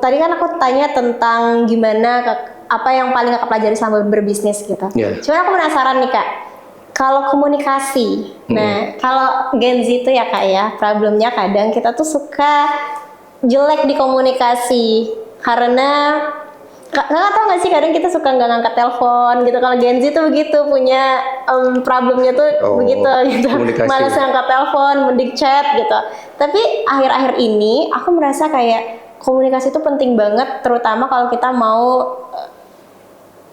Speaker 2: tadi kan aku tanya tentang gimana apa yang paling kakak pelajari selama berbisnis gitu.
Speaker 1: Yeah.
Speaker 2: Cuman aku penasaran nih kak, kalau komunikasi, nah kalau Gen Z itu ya kak ya, problemnya kadang kita tuh suka jelek di komunikasi karena kakak tau gak sih kadang kita suka nggak ngangkat telepon gitu. Kalau Gen Z tuh begitu punya problemnya tuh begitu gitu, malas ngangkat telepon, mending chat gitu. Tapi akhir-akhir ini aku merasa kayak komunikasi itu penting banget, terutama kalau kita mau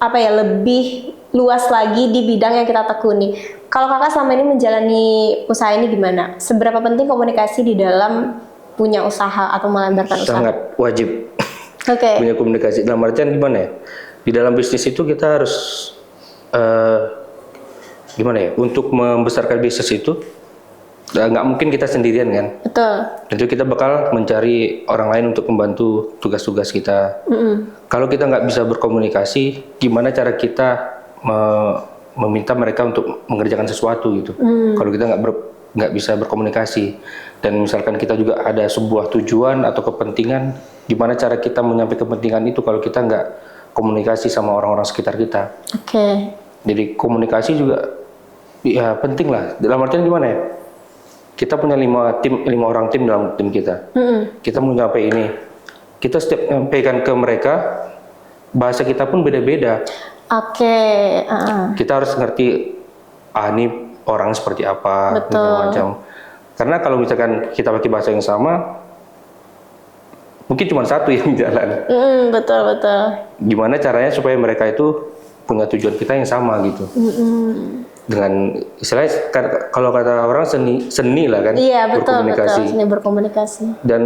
Speaker 2: lebih luas lagi di bidang yang kita tekuni. Kalau kakak selama ini menjalani usaha ini gimana? Seberapa penting komunikasi di dalam punya usaha atau melembarkan usaha?
Speaker 1: Sangat wajib. Punya komunikasi. Dalam artian gimana ya? Di dalam bisnis itu kita harus gimana ya? Untuk membesarkan bisnis itu nggak mungkin kita sendirian kan?
Speaker 2: Betul.
Speaker 1: Tentu kita bakal mencari orang lain untuk membantu tugas-tugas kita. Kalau kita nggak bisa berkomunikasi, gimana cara kita meminta mereka untuk mengerjakan sesuatu gitu? Kalau kita nggak bisa berkomunikasi, dan misalkan kita juga ada sebuah tujuan atau kepentingan, gimana cara kita menyampaikan kepentingan itu kalau kita nggak komunikasi sama orang-orang sekitar kita? Jadi komunikasi juga ya penting lah. Dalam artian gimana ya? Kita punya 5 orang tim dalam tim kita. Kita mau nyampe ini, kita setiap nyampaikan ke mereka, bahasa kita pun beda-beda. Kita harus ngerti, ini orang seperti apa, macam. Karena kalau misalkan kita pakai bahasa yang sama, mungkin cuma satu yang jalan.
Speaker 2: Betul.
Speaker 1: Gimana caranya supaya mereka itu punya tujuan kita yang sama gitu. Dengan istilahnya kalau kata orang seni lah kan.
Speaker 2: Iya betul, seni berkomunikasi.
Speaker 1: Dan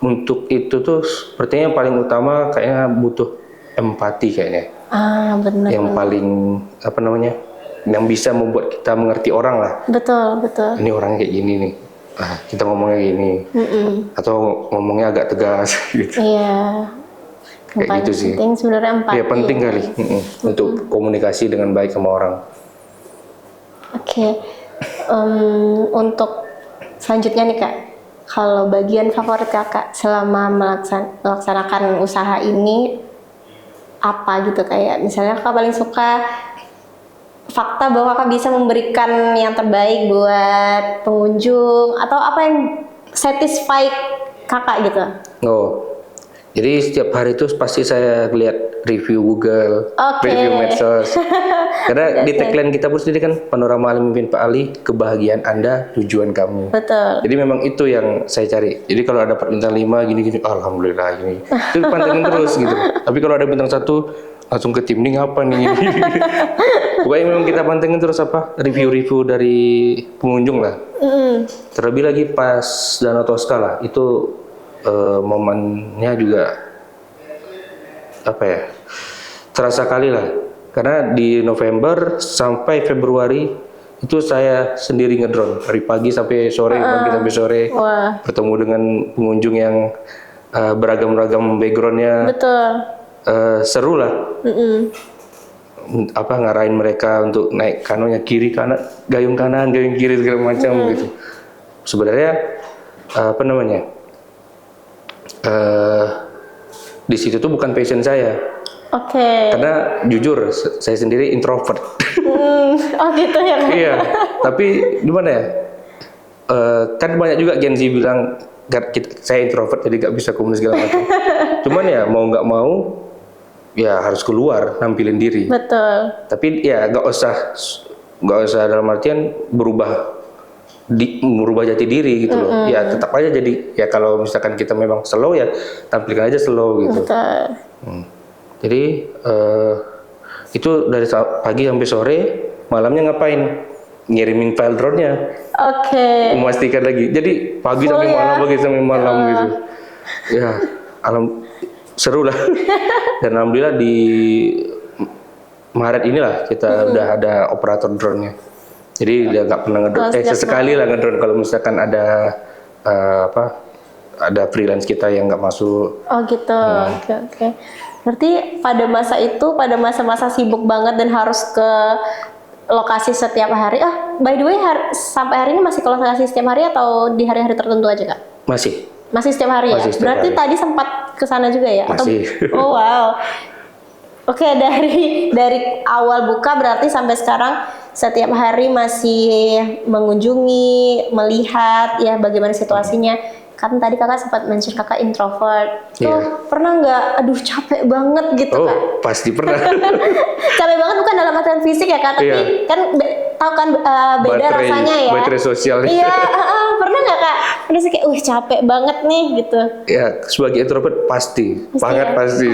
Speaker 1: untuk itu tuh sepertinya yang paling utama kayaknya butuh empati kayaknya.
Speaker 2: Benar.
Speaker 1: Yang paling yang bisa membuat kita mengerti orang lah.
Speaker 2: Betul.
Speaker 1: Ini orangnya kayak gini nih. Kita ngomongnya gini. Atau ngomongnya agak tegas gitu.
Speaker 2: Iya.
Speaker 1: Kayak gitu sih.
Speaker 2: Penting sebenarnya empati.
Speaker 1: Iya penting kali untuk komunikasi dengan baik sama orang.
Speaker 2: Untuk selanjutnya nih kak, kalau bagian favorit kakak selama melaksanakan usaha ini apa gitu, kayak misalnya kakak paling suka fakta bahwa kakak bisa memberikan yang terbaik buat pengunjung, atau apa yang satisfy kakak gitu?
Speaker 1: Jadi setiap hari itu pasti saya lihat review Google, review medsos. Karena di tagline kita pun sendiri kan, Panorama Ali Memimpin Pak Ali, kebahagiaan Anda, tujuan kami.
Speaker 2: Betul.
Speaker 1: Jadi memang itu yang saya cari. Jadi kalau dapat bintang 5 gini-gini, alhamdulillah gini. Itu pantengin terus gitu. Tapi kalau ada bintang 1, langsung ke tim nih apa nih. Pokoknya memang kita pantengin terus review-review dari pengunjung lah. Terlebih lagi pas Danau Toska lah, itu momennya juga terasa kali lah, karena di November sampai Februari itu saya sendiri ngedrone dari pagi sampai sore, bertemu dengan pengunjung yang beragam-ragam backgroundnya.
Speaker 2: Betul.
Speaker 1: Seru lah. Ngarahin mereka untuk naik kanonya kiri kanan, gayung kiri segala macam gitu. Sebenarnya di situ tuh bukan passion saya. Karena jujur saya sendiri introvert.
Speaker 2: Gitu ya.
Speaker 1: Iya. Tapi gimana ya? Kan banyak juga Gen Z bilang saya introvert jadi nggak bisa komunikasi segala macam. Cuman ya mau nggak mau ya harus keluar nampilin diri.
Speaker 2: Betul.
Speaker 1: Tapi ya nggak usah dalam artian berubah jati diri gitu loh. Ya tetap aja jadi ya kalau misalkan kita memang slow ya tampilkan aja slow gitu.
Speaker 2: Betul.
Speaker 1: Jadi itu dari pagi sampai sore, malamnya ngapain? Ngirimin file drone-nya. Memastikan lagi. Jadi pagi sampai malam, gitu. Ya, seru lah. Dan alhamdulillah di Maret inilah kita udah ada operator drone-nya. Jadi dia nggak pernah ngedrone. Sesekali lah ngedrone kalau misalkan ada ada freelance kita yang nggak masuk.
Speaker 2: Oke. Berarti pada masa itu, pada masa-masa sibuk banget dan harus ke lokasi setiap hari. By the way, sampai hari ini masih ke lokasi setiap hari atau di hari-hari tertentu aja kak?
Speaker 1: Masih
Speaker 2: setiap hari ya. Berarti tadi sempat ke sana juga ya?
Speaker 1: Masih.
Speaker 2: Wow. Oke, dari awal buka berarti sampai sekarang setiap hari masih mengunjungi, melihat ya bagaimana situasinya. Kan tadi kakak sempat mention kakak introvert. Tuh pernah nggak? Aduh capek banget gitu
Speaker 1: Oh,
Speaker 2: kak.
Speaker 1: pasti pernah.
Speaker 2: Capek banget bukan dalam artian fisik ya kak, tapi kan tahu kan beda rasanya ya.
Speaker 1: Baterai sosialnya.
Speaker 2: Iya, pernah nggak kak? Pernah sih kayak, capek banget nih gitu.
Speaker 1: Ya, sebagai introvert pasti banget
Speaker 2: ya?
Speaker 1: pasti.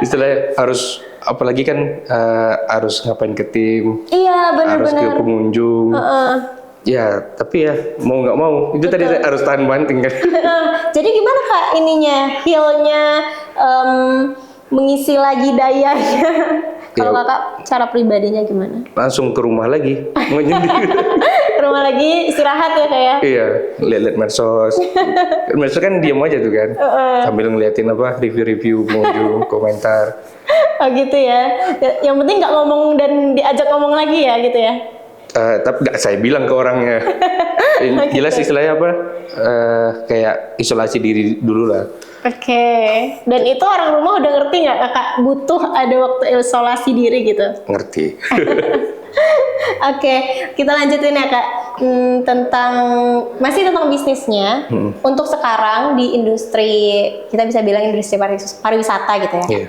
Speaker 1: Istilahnya harus, apalagi kan harus ngapain ke tim,
Speaker 2: Iya
Speaker 1: harus ke
Speaker 2: benar-benar.
Speaker 1: pengunjung. Ya, tapi ya mau nggak mau itu tadi harus tahan banting kan.
Speaker 2: Jadi gimana kak ininya, healnya, mengisi lagi dayanya? Kalau kakak cara pribadinya gimana?
Speaker 1: Langsung ke rumah lagi, menyendiri.
Speaker 2: Ke rumah lagi istirahat ya kayak?
Speaker 1: Iya, lihat-lihat medsos. Medsos kan diam aja tuh kan, sambil ngeliatin apa review-review pengunjung, komentar.
Speaker 2: Oh gitu ya. Yang penting nggak ngomong dan diajak ngomong lagi ya gitu ya?
Speaker 1: Tapi nggak saya bilang ke orangnya. Jelas istilahnya apa? Kayak isolasi diri dulu lah.
Speaker 2: Oke. Dan itu orang rumah udah ngerti nggak kakak butuh ada waktu isolasi diri gitu?
Speaker 1: Ngerti.
Speaker 2: Oke, kita lanjutin ya kak. Masih tentang bisnisnya. Untuk sekarang di industri, kita bisa bilang industri pariwisata gitu ya.
Speaker 1: Yeah.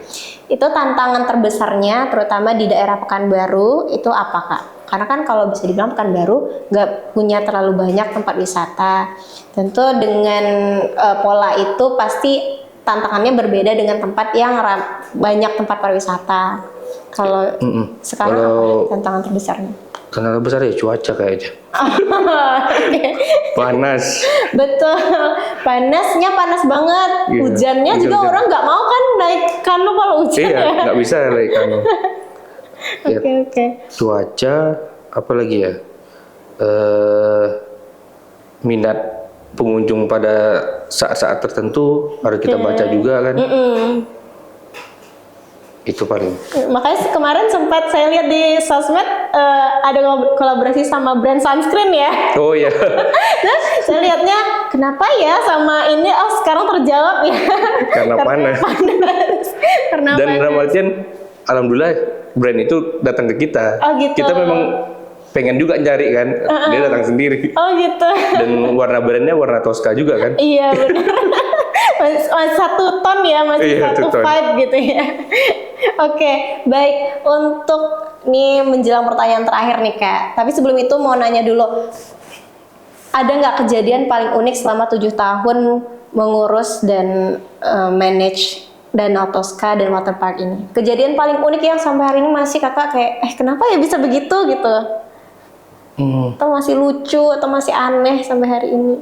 Speaker 2: Itu tantangan terbesarnya, terutama di daerah Pekanbaru, itu apa kak? Karena kan kalau bisa dibilang Pekanbaru nggak punya terlalu banyak tempat wisata. Tentu dengan pola itu pasti tantangannya berbeda dengan tempat yang banyak tempat pariwisata. Kalau sekarang apa tantangan terbesarnya?
Speaker 1: Tantangan besar ya cuaca kayaknya. Panas.
Speaker 2: Betul, panasnya panas banget.
Speaker 1: Iya,
Speaker 2: Hujannya juga
Speaker 1: hujan.
Speaker 2: orang nggak mau kan naik kano kalau hujan
Speaker 1: Iya,
Speaker 2: ya.
Speaker 1: nggak bisa naik kano.
Speaker 2: Oke.
Speaker 1: Cuaca, apa lagi ya? Minat pengunjung pada saat-saat tertentu harus kita baca juga kan. Itu paling.
Speaker 2: Makanya kemarin sempat saya lihat di sosmed ada kolaborasi sama brand sunscreen ya.
Speaker 1: Oh iya.
Speaker 2: Nah, saya lihatnya kenapa ya sama ini sekarang terjawab ya.
Speaker 1: Karena panas.
Speaker 2: Karena
Speaker 1: Dan
Speaker 2: panas.
Speaker 1: dalam artian, alhamdulillah brand itu datang ke kita.
Speaker 2: Oh, gitu.
Speaker 1: Kita memang pengen juga cari kan, dia datang sendiri.
Speaker 2: Oh gitu.
Speaker 1: Dan warna brandnya warna Tosca juga kan.
Speaker 2: Iya benar. Masih satu ton ya, masih
Speaker 1: Iya,
Speaker 2: satu
Speaker 1: satu ton.
Speaker 2: vibe gitu ya. Oke, baik. Untuk nih menjelang pertanyaan terakhir nih kak. Tapi sebelum itu mau nanya dulu, ada nggak kejadian paling unik selama 7 tahun mengurus dan manage Danau Tosca dan Waterpark ini? Kejadian paling unik yang sampai hari ini masih kakak kayak, kenapa ya bisa begitu gitu? Atau masih lucu atau masih aneh sampai hari ini?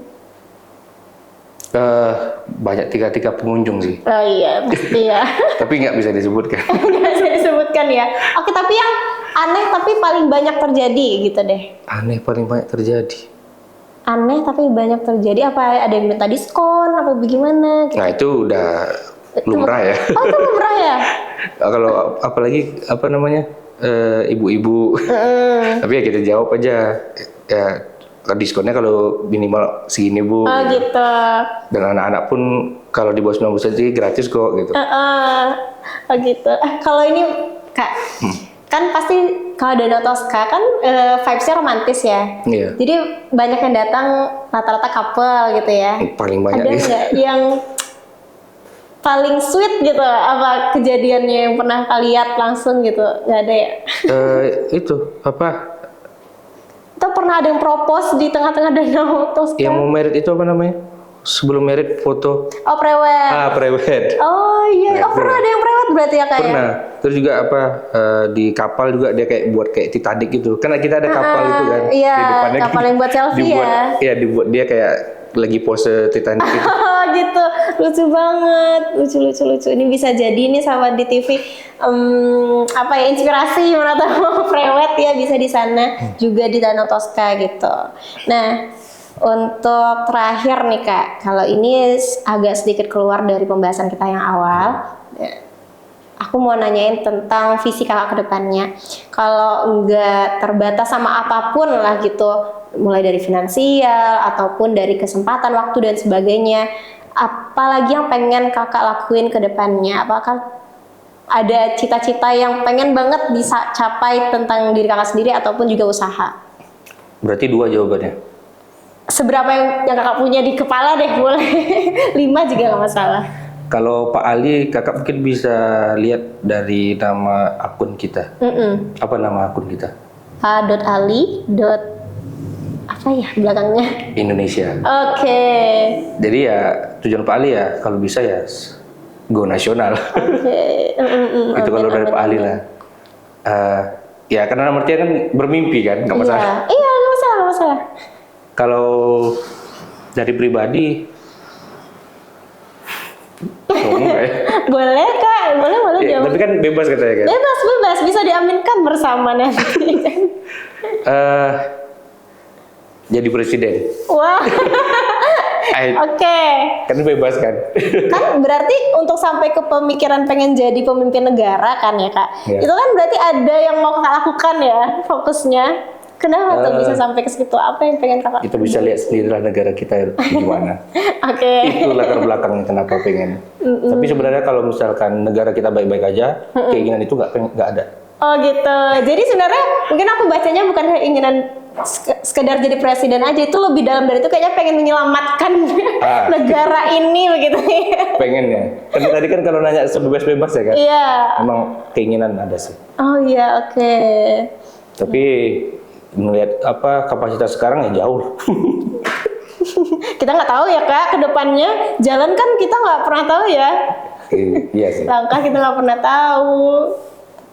Speaker 1: Banyak tiga pengunjung sih.
Speaker 2: Oh iya, pasti ya.
Speaker 1: Tapi nggak bisa disebutkan.
Speaker 2: Nggak bisa disebutkan ya. Oke, tapi yang aneh tapi paling banyak terjadi gitu deh.
Speaker 1: Aneh paling banyak terjadi.
Speaker 2: Aneh tapi banyak terjadi, apa ada yang minta diskon apa bagaimana gitu.
Speaker 1: Nah itu udah lumrah ya.
Speaker 2: Oh itu lumrah ya?
Speaker 1: Kalau apalagi apa namanya ibu-ibu. Tapi ya kita jawab aja. Ya diskonnya kalau minimal segini bu.
Speaker 2: Oh gitu.
Speaker 1: Dan anak-anak pun kalau di bawah 19 aja gratis kok gitu.
Speaker 2: Oh gitu. Kalau ini kak, kan pasti kalau Danau Tosca kan vibes-nya romantis ya.
Speaker 1: Iya.
Speaker 2: Jadi banyak yang datang rata-rata couple gitu ya.
Speaker 1: Paling banyak
Speaker 2: Ada
Speaker 1: gitu.
Speaker 2: nggak yang paling sweet gitu? Apa kejadiannya yang pernah kalian lihat langsung gitu? Nggak ada ya?
Speaker 1: Itu apa?
Speaker 2: Atau pernah ada yang propose di tengah-tengah Danau Tosca?
Speaker 1: Yang mau merit itu apa namanya? Sebelum merit foto.
Speaker 2: Oh prewed.
Speaker 1: Prewed.
Speaker 2: Oh iya. Oh pernah ada yang prewed berarti ya kak?
Speaker 1: Pernah. Terus juga apa di kapal juga dia kayak buat kayak Titanic gitu. Kan kita ada kapal itu kan.
Speaker 2: Iya,
Speaker 1: Di depannya
Speaker 2: kapal yang buat selfie
Speaker 1: dibuat,
Speaker 2: ya.
Speaker 1: Iya, dibuat dia kayak lagi pose Titanic gitu.
Speaker 2: Oh gitu, lucu banget, lucu. Ini bisa jadi nih sahabat di TV apa ya, inspirasi mana tahu prewed ya bisa di sana juga di Danau Tosca gitu. Nah untuk terakhir nih kak, kalau ini agak sedikit keluar dari pembahasan kita yang awal. Aku mau nanyain tentang visi kakak ke depannya. Kalau nggak terbatas sama apapun lah gitu, mulai dari finansial ataupun dari kesempatan, waktu dan sebagainya, apalagi yang pengen kakak lakuin ke depannya? Apakah ada cita-cita yang pengen banget bisa capai tentang diri kakak sendiri ataupun juga usaha?
Speaker 1: Berarti 2 jawabannya.
Speaker 2: Seberapa yang kakak punya di kepala deh, boleh. 5 juga nggak masalah.
Speaker 1: Kalau Pak Ali, kakak mungkin bisa lihat dari nama akun kita. Apa nama akun kita?
Speaker 2: A.Ali. Apa ya belakangnya?
Speaker 1: Indonesia.
Speaker 2: Oke.
Speaker 1: Jadi ya tujuan Pak Ali ya kalau bisa ya go nasional.
Speaker 2: Oke.
Speaker 1: Itu kalau dari Pak Ali lah. Ya karena artinya kan bermimpi kan, nggak masalah.
Speaker 2: Iya, nggak masalah.
Speaker 1: Kalau dari pribadi,
Speaker 2: boleh kak, boleh
Speaker 1: ya, tapi kan bebas katanya kan.
Speaker 2: Bebas, bisa diaminkan bersama nanti.
Speaker 1: Jadi presiden.
Speaker 2: Wah. Oke.
Speaker 1: Kan bebas kan.
Speaker 2: Kan berarti untuk sampai ke pemikiran pengen jadi pemimpin negara kan ya kak.
Speaker 1: Ya.
Speaker 2: Itu kan berarti ada yang mau kakak lakukan ya fokusnya. Kenapa tuh bisa sampai ke situ? Apa yang pengen kakak?
Speaker 1: Kita bisa lihat sendirilah negara kita gimana.
Speaker 2: Oke.
Speaker 1: Itu latar belakangnya kenapa pengen. Tapi sebenarnya kalau misalkan negara kita baik-baik aja, keinginan itu nggak ada.
Speaker 2: Oh gitu. Jadi sebenarnya mungkin aku bacanya bukan keinginan sekedar jadi presiden aja, itu lebih dalam dari itu kayaknya pengen menyelamatkan negara ini begitu.
Speaker 1: Pengen ya. Kan tadi kan kalau nanya sebebas-bebas ya kan.
Speaker 2: Iya.
Speaker 1: Emang keinginan ada sih.
Speaker 2: Oh iya, oke.
Speaker 1: Tapi melihat apa kapasitas sekarang ya jauh.
Speaker 2: Kita nggak tahu ya kak, kedepannya jalan kan kita nggak pernah tahu ya.
Speaker 1: Iya sih.
Speaker 2: Langkah kita nggak pernah tahu.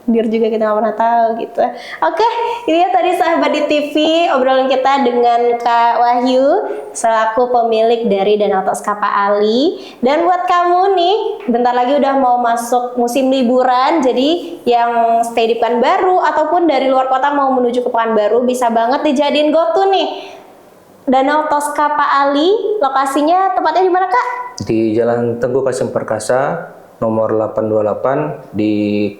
Speaker 2: Dir juga kita nggak pernah tahu gitu. Oke, ini ya tadi sahabat di TV obrolan kita dengan Kak Wahyu selaku pemilik dari Danau Toskapa Ali. Dan buat kamu nih, bentar lagi udah mau masuk musim liburan, jadi yang stay di Pekanbaru ataupun dari luar kota mau menuju ke Pekanbaru bisa banget dijadiin go-to nih. Danau Toskapa Ali, lokasinya tepatnya di mana kak?
Speaker 1: Di Jalan Teguh Kasem Perkasa, nomor 828 di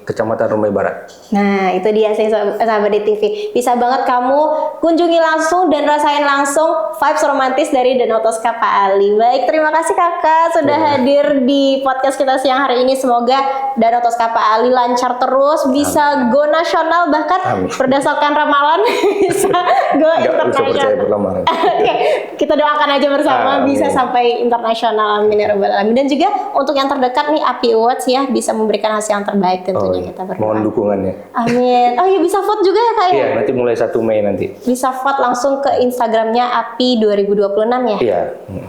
Speaker 1: Kecamatan Rumbai Barat.
Speaker 2: Nah, itu dia sih sahabat di TV. Bisa banget kamu kunjungi langsung dan rasain langsung vibes romantis dari Danau Toskapa Ali. Baik, terima kasih kakak sudah hadir di podcast kita siang hari ini. Semoga Danau Toskapa Ali lancar terus, bisa go nasional, bahkan berdasarkan ramalan bisa go internasional. Oke, kita doakan aja bersama bisa sampai internasional, amin ya rabbal alamin. Dan juga untuk yang terdekat nih API Awards ya, bisa memberikan hasil yang terbaik tentunya kita berdoa.
Speaker 1: Mohon dukungannya.
Speaker 2: Amin. Oh iya, bisa vote juga ya kak ya?
Speaker 1: Iya, nanti mulai 1 Mei nanti.
Speaker 2: Bisa vote langsung ke Instagramnya API 2026 ya?
Speaker 1: Iya.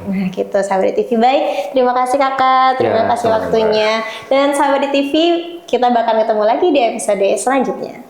Speaker 2: Nah gitu sahabat di TV. Baik, terima kasih kakak, terima kasih waktunya. Dan sahabat di TV, kita bakal ketemu lagi di episode selanjutnya.